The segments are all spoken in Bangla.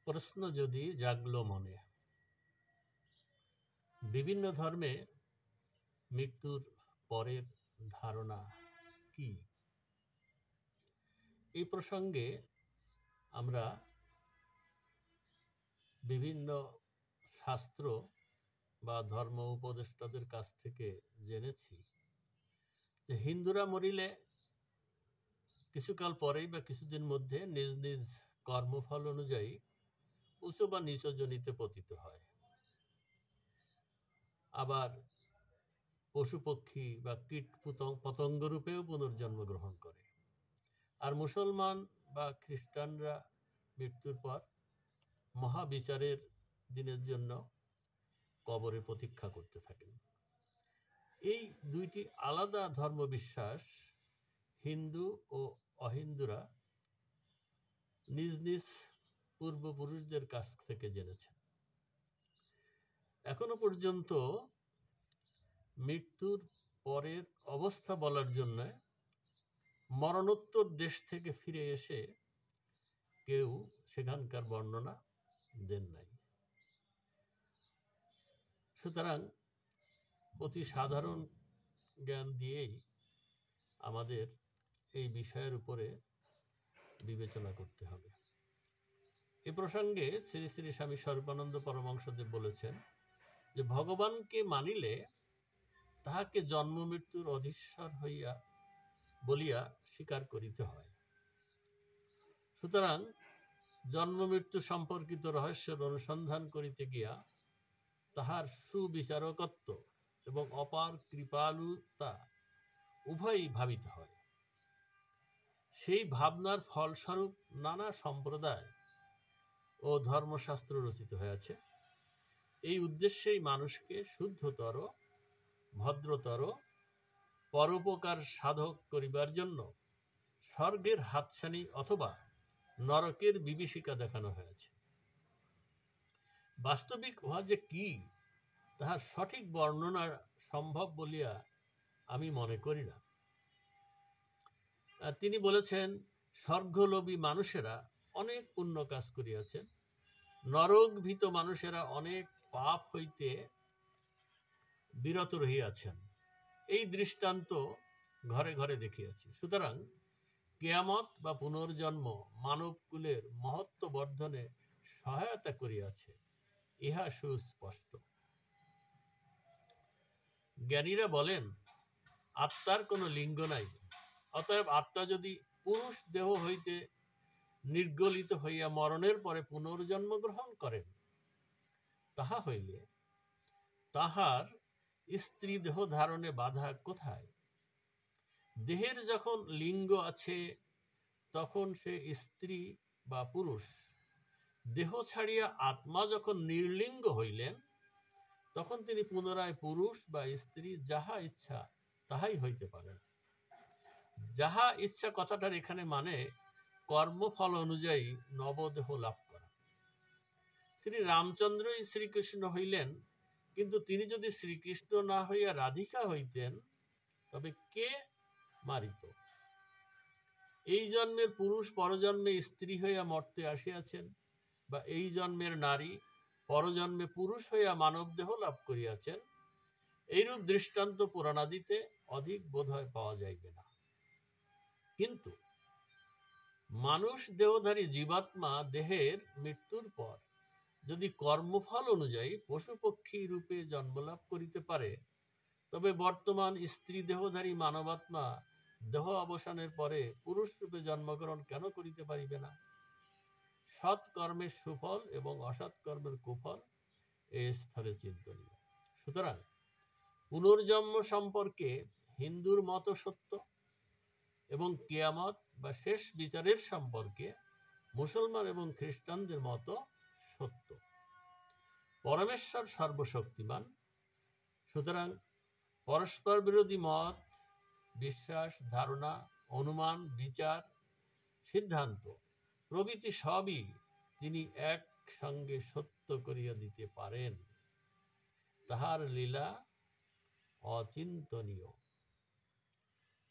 প্রশ্ন যদি জাগলো মনে, বিভিন্ন ধর্মে মৃত্যুর পরের ধারণা কি? এই প্রসঙ্গে আমরা বিভিন্ন শাস্ত্র বা ধর্ম উপদেষ্টাদের কাছ থেকে জেনেছি যে হিন্দুরা মরিলে কিছুকাল পরেই বা কিছুদিন মধ্যে নিজ নিজ কর্মফল অনুযায়ী উঁচু বা নিচ জনিতে পতিত হয়। আবার পশু পক্ষী বা কীট পতঙ্গ রূপেও পুনর্জন্ম গ্রহণ করে। আর মুসলমান বা খ্রিস্টানরা মৃত্যুর পর মহাবিচারের দিনের জন্য কবরে প্রতীক্ষা করতে থাকেন। এই দুইটি আলাদা ধর্মবিশ্বাস হিন্দু ও অহিন্দুরা নিজ নিজ পূর্বপুরুষদের কাছ থেকে জেনেছেন। এখনো পর্যন্ত মৃত্যুর পরের অবস্থা বলার জন্য মরণোত্তর দেশ থেকে ফিরে এসে কেউ সেখানকার বর্ণনা দেন নাই। সুতরাং অতি সাধারণ জ্ঞান দিয়েই আমাদের এই বিষয়ের উপরে বিবেচনা করতে হবে। এ প্রসঙ্গে শ্রী শ্রী স্বামী স্বরূপানন্দ পরমহংসদেব বলেছেন যে ভগবানকে মানিলে তাহাকে জন্ম মৃত্যুর অধীশ্বর হইয়া বলিয়া স্বীকার করিতে হয়। সুতরাং জন্ম মৃত্যু সম্পর্কিত রহস্যের অনুসন্ধান করিতে গিয়া তাহার সুবিচারকত্ব এবং অপার কৃপালুতা উভয়ই ভাবিতে হয়। সেই ভাবনার ফলস্বরূপ নানা সম্প্রদায় ও ধর্মশাস্ত্র রচিত হয়েছে। এই উদ্দেশ্যেই মানুষকে শুদ্ধতর, ভদ্রতর, পরোপকার সাধক করিবার জন্য স্বর্গের হাতছানি অথবা নরকের বিভীষিকা দেখানো হয়েছে। বাস্তবিক উহা যে কি তাহার সঠিক বর্ণনা সম্ভব বলিয়া আমি মনে করি না। তিনি বলেছেন, স্বর্গলোভী মানুষেরা অনেক পুণ্য কাজ করিয়াছেন, নরকভীত মানুষেরা অনেক পাপ হইতে বিরত রহিয়াছেন। এই দৃষ্টান্ত ঘরে ঘরে দেখিয়াছি। সুতরাং কিয়ামত বা পুনর্জন্ম মানবকুলের মহত্ব বর্ধনে সহায়তা করিয়াছে, ইহা সুস্পষ্ট। জ্ঞানীরা বলেন, আত্মার কোনো লিঙ্গ নাই। অতএব আত্মা যদি পুরুষ দেহ হইতে নির্গলিত হইয়া মরণের পরে পুনর্জন্ম গ্রহণ করেন, তাহা হইলে তাহার স্ত্রী দেহ ধারণে বাধা কোথায়? দেহের যখন লিঙ্গ আছে তখন সে স্ত্রী বা পুরুষ। দেহ ছাড়িয়া আত্মা যখন নির্লিঙ্গ হইলেন তখন তিনি পুনরায় পুরুষ বা স্ত্রী যাহা ইচ্ছা তাহাই হইতে পারেন। যাহা ইচ্ছা কথাটার এখানে মানে কর্মফল অনুযায়ী নবদেহ লাভ করা। শ্রী রামচন্দ্রই শ্রীকৃষ্ণ হইলেন, কিন্তু তিনি যদি শ্রীকৃষ্ণ না হইয়া রাধিকা হইতেন তবে কে মারিত? এই জন্মের পুরুষ পরজন্মে স্ত্রী হইয়া মর্তে আসিয়াছেন, বা এই জন্মের নারী পরজন্মে পুরুষ হইয়া মানব দেহ লাভ করিয়াছেন। এইরূপ দৃষ্টান্ত পুরাণাদিতে অধিক বোধহয় পাওয়া যাইবে না। কিন্তু মানুষ দেহধারী জীবাত্মা দেহের মৃত্যুর পর যদি কর্মফল অনুযায়ী পশু পক্ষী রূপে জন্মলাভ করিতে পারে, তবে বর্তমান স্ত্রী দেহধারী মানবাত্মা দেহ অবসানের পরে পুরুষ রূপে জন্মগ্রহণ কেন করিতে পারিবে না? সৎ কর্মের সুফল এবং অসৎ কর্মের কুফল এই স্থলে চিন্তনীয়। সুতরাং পুনর্জন্ম সম্পর্কে হিন্দুর মত সত্য এবং কিয়ামত বা শেষ বিচারের সম্পর্কে মুসলমান এবং খ্রিস্টানদের মত সত্য। পরমেশ্বর সর্বশক্তিমান। সুতরাং পরস্পর বিরোধী মত, বিশ্বাস, ধারণা, অনুমান, বিচার, সিদ্ধান্ত প্রভৃতি সবই তিনি একসঙ্গে সত্য করিয়া দিতে পারেন। তাহার লীলা অচিন্তনীয়।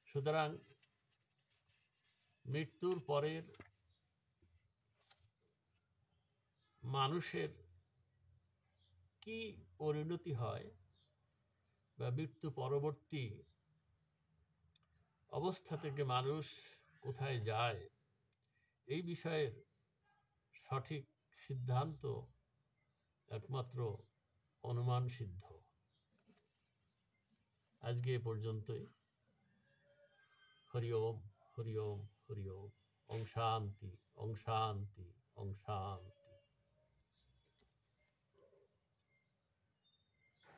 সুতরাং মৃত্যুর পরের মানুষের কি পরিণতি হয় বা মৃত্যু পরবর্তী অবস্থা থেকে মানুষ কোথায় যায়, এই বিষয়ের সঠিক সিদ্ধান্ত একমাত্র অনুমান সিদ্ধ। আজকে এ পর্যন্তই। হরি ওম, হরি ওম, হরি ওম। ওম শান্তি, ওম শান্তি, ওম শান্তি।